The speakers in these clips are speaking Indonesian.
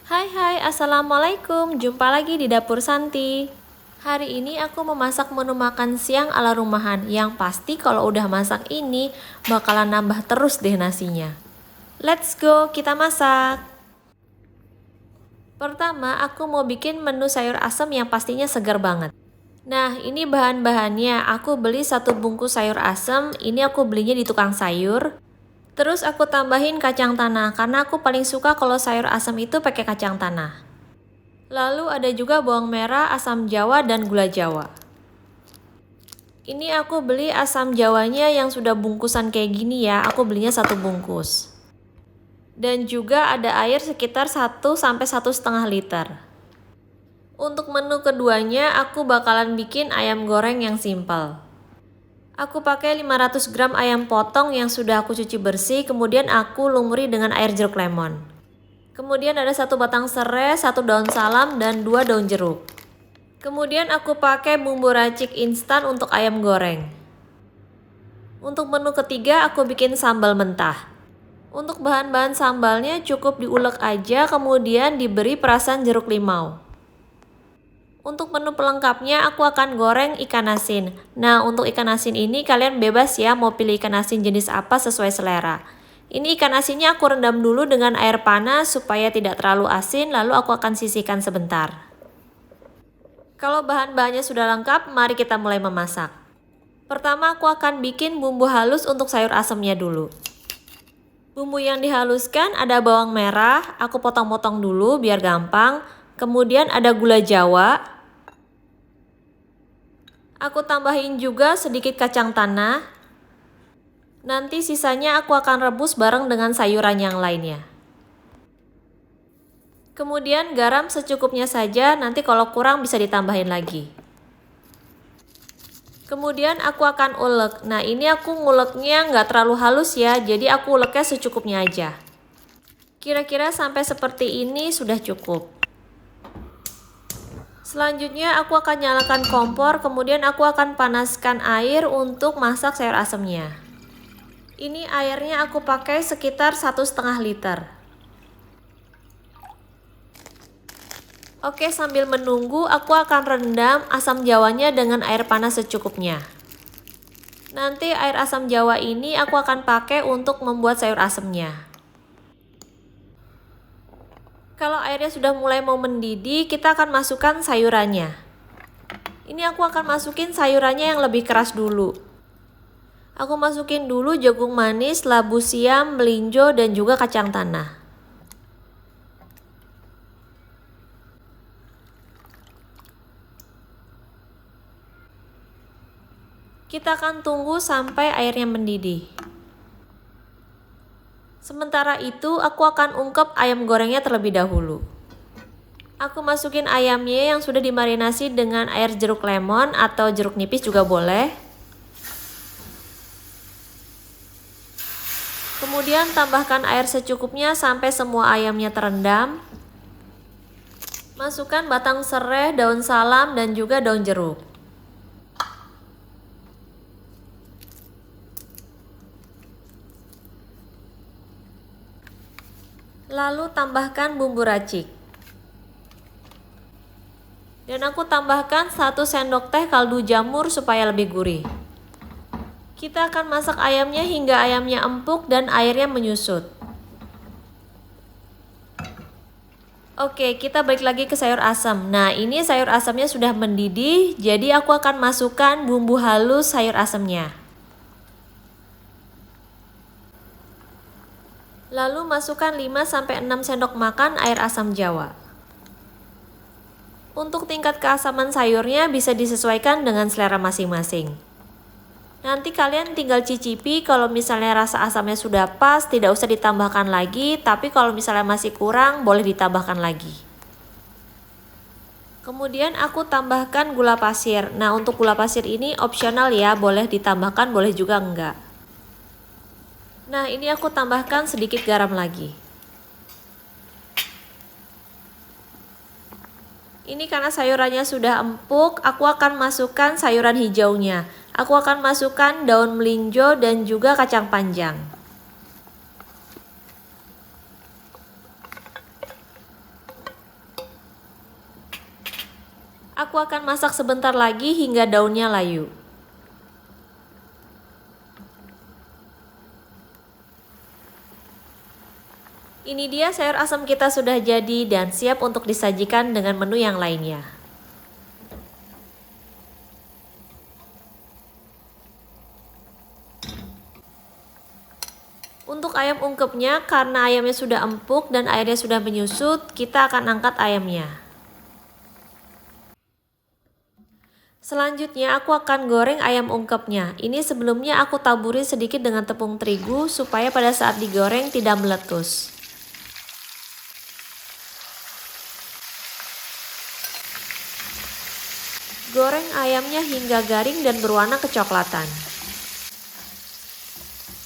Hai, Assalamualaikum. Jumpa lagi di Dapur Santi. Hari ini aku memasak menu makan siang ala rumahan yang pasti kalau udah masak ini bakalan nambah terus deh nasinya. Let's go, kita masak. Pertama, aku mau bikin menu sayur asem yang pastinya segar banget. Nah, ini bahan-bahannya. Aku beli 1 bungkus sayur asem. Ini aku belinya di tukang sayur. Terus aku tambahin kacang tanah karena aku paling suka kalau sayur asem itu pakai kacang tanah. Lalu ada juga bawang merah, asam jawa, dan gula jawa. Ini aku beli asam jawanya yang sudah bungkusan kayak gini ya, aku belinya 1 bungkus. Dan juga ada air sekitar 1-1,5 liter. Untuk menu keduanya aku bakalan bikin ayam goreng yang simpel. Aku pakai 500 gram ayam potong yang sudah aku cuci bersih, kemudian aku lumuri dengan air jeruk lemon. Kemudian ada 1 batang serai, 1 daun salam, dan 2 daun jeruk. Kemudian aku pakai bumbu racik instan untuk ayam goreng. Untuk menu ketiga aku bikin sambal mentah. Untuk bahan-bahan sambalnya cukup diulek aja, kemudian diberi perasan jeruk limau. Untuk menu pelengkapnya aku akan goreng ikan asin. Nah, untuk ikan asin ini kalian bebas ya mau pilih ikan asin jenis apa sesuai selera. Ini ikan asinnya aku rendam dulu dengan air panas supaya tidak terlalu asin, lalu aku akan sisihkan sebentar. Kalau bahan-bahannya sudah lengkap, mari kita mulai memasak. Pertama aku akan bikin bumbu halus untuk sayur asemnya dulu. Bumbu yang dihaluskan ada bawang merah, aku potong-potong dulu biar gampang. Kemudian ada gula jawa. Aku tambahin juga sedikit kacang tanah. Nanti sisanya aku akan rebus bareng dengan sayuran yang lainnya. Kemudian garam secukupnya saja, nanti kalau kurang bisa ditambahin lagi. Kemudian aku akan ulek. Nah, ini aku nguleknya nggak terlalu halus ya, jadi aku uleknya secukupnya aja. Kira-kira sampai seperti ini sudah cukup. Selanjutnya aku akan nyalakan kompor, kemudian aku akan panaskan air untuk masak sayur asemnya. Ini airnya aku pakai sekitar 1,5 liter. Oke, sambil menunggu aku akan rendam asam jawanya dengan air panas secukupnya. Nanti air asam jawa ini aku akan pakai untuk membuat sayur asemnya. Kalau airnya sudah mulai mau mendidih, kita akan masukkan sayurannya. Ini aku akan masukin sayurannya yang lebih keras dulu. Aku masukin dulu jagung manis, labu siam, melinjo, dan juga kacang tanah. Kita akan tunggu sampai airnya mendidih. Sementara itu, aku akan ungkep ayam gorengnya terlebih dahulu. Aku masukin ayamnya yang sudah dimarinasi dengan air jeruk lemon atau jeruk nipis juga boleh. Kemudian tambahkan air secukupnya sampai semua ayamnya terendam. Masukkan batang serai, daun salam, dan juga daun jeruk. Lalu tambahkan bumbu racik. Dan aku tambahkan 1 sendok teh kaldu jamur supaya lebih gurih. Kita akan masak ayamnya hingga ayamnya empuk dan airnya menyusut. Oke, kita balik lagi ke sayur asam. Nah, ini sayur asamnya sudah mendidih, jadi aku akan masukkan bumbu halus sayur asamnya. Lalu masukkan 5-6 sendok makan air asam jawa. Untuk tingkat keasaman sayurnya bisa disesuaikan dengan selera masing-masing. Nanti kalian tinggal cicipi, kalau misalnya rasa asamnya sudah pas, tidak usah ditambahkan lagi, tapi kalau misalnya masih kurang, boleh ditambahkan lagi. Kemudian aku tambahkan gula pasir. Nah, untuk gula pasir ini opsional ya, boleh ditambahkan, boleh juga enggak. Nah, ini aku tambahkan sedikit garam lagi. Ini karena sayurannya sudah empuk, aku akan masukkan sayuran hijaunya. Aku akan masukkan daun melinjo dan juga kacang panjang. Aku akan masak sebentar lagi hingga daunnya layu. Ini dia sayur asam kita sudah jadi dan siap untuk disajikan dengan menu yang lainnya. Untuk ayam ungkepnya, karena ayamnya sudah empuk dan airnya sudah menyusut, kita akan angkat ayamnya. Selanjutnya aku akan goreng ayam ungkepnya. Ini sebelumnya aku taburi sedikit dengan tepung terigu supaya pada saat digoreng tidak meletus. Goreng ayamnya hingga garing dan berwarna kecoklatan.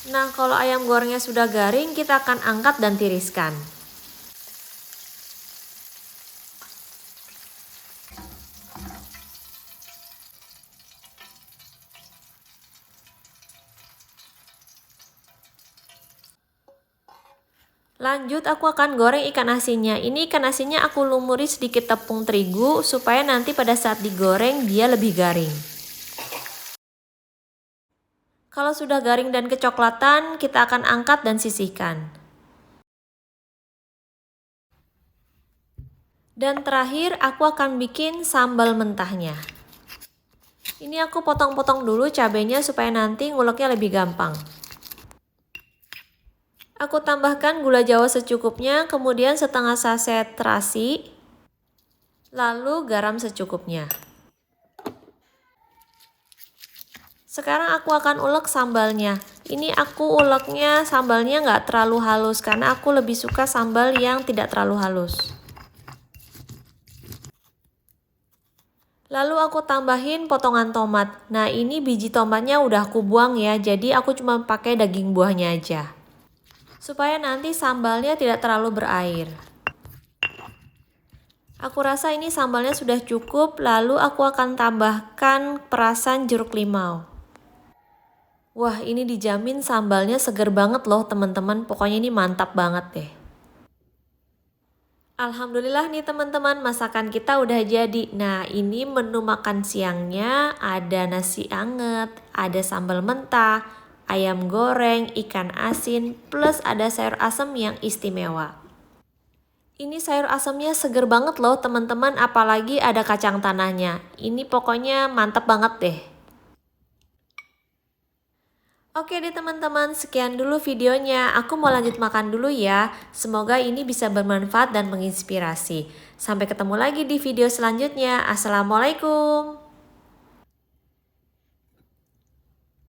Nah, kalau ayam gorengnya sudah garing, kita akan angkat dan tiriskan. Lanjut, aku akan goreng ikan asinnya. Ini ikan asinnya aku lumuri sedikit tepung terigu supaya nanti pada saat digoreng dia lebih garing. Kalau sudah garing dan kecoklatan, kita akan angkat dan sisihkan. Dan terakhir, aku akan bikin sambal mentahnya. Ini aku potong-potong dulu cabenya supaya nanti nguleknya lebih gampang. Aku tambahkan gula jawa secukupnya, kemudian setengah saset terasi, lalu garam secukupnya. Sekarang aku akan ulek sambalnya. Ini aku uleknya sambalnya nggak terlalu halus karena aku lebih suka sambal yang tidak terlalu halus. Lalu aku tambahin potongan tomat. Nah, ini biji tomatnya udah aku buang ya, jadi aku cuma pakai daging buahnya aja. Supaya nanti sambalnya tidak terlalu berair. Aku rasa ini sambalnya sudah cukup, lalu aku akan tambahkan perasan jeruk limau. Wah, ini dijamin sambalnya seger banget loh teman-teman, pokoknya ini mantap banget deh. Alhamdulillah nih teman-teman, masakan kita udah jadi. Nah, ini menu makan siangnya, ada nasi anget, ada sambal mentah, ayam goreng, ikan asin, plus ada sayur asem yang istimewa. Ini sayur asemnya seger banget loh teman-teman, apalagi ada kacang tanahnya. Ini pokoknya mantap banget deh. Oke deh teman-teman, sekian dulu videonya. Aku mau lanjut makan dulu ya. Semoga ini bisa bermanfaat dan menginspirasi. Sampai ketemu lagi di video selanjutnya. Assalamualaikum.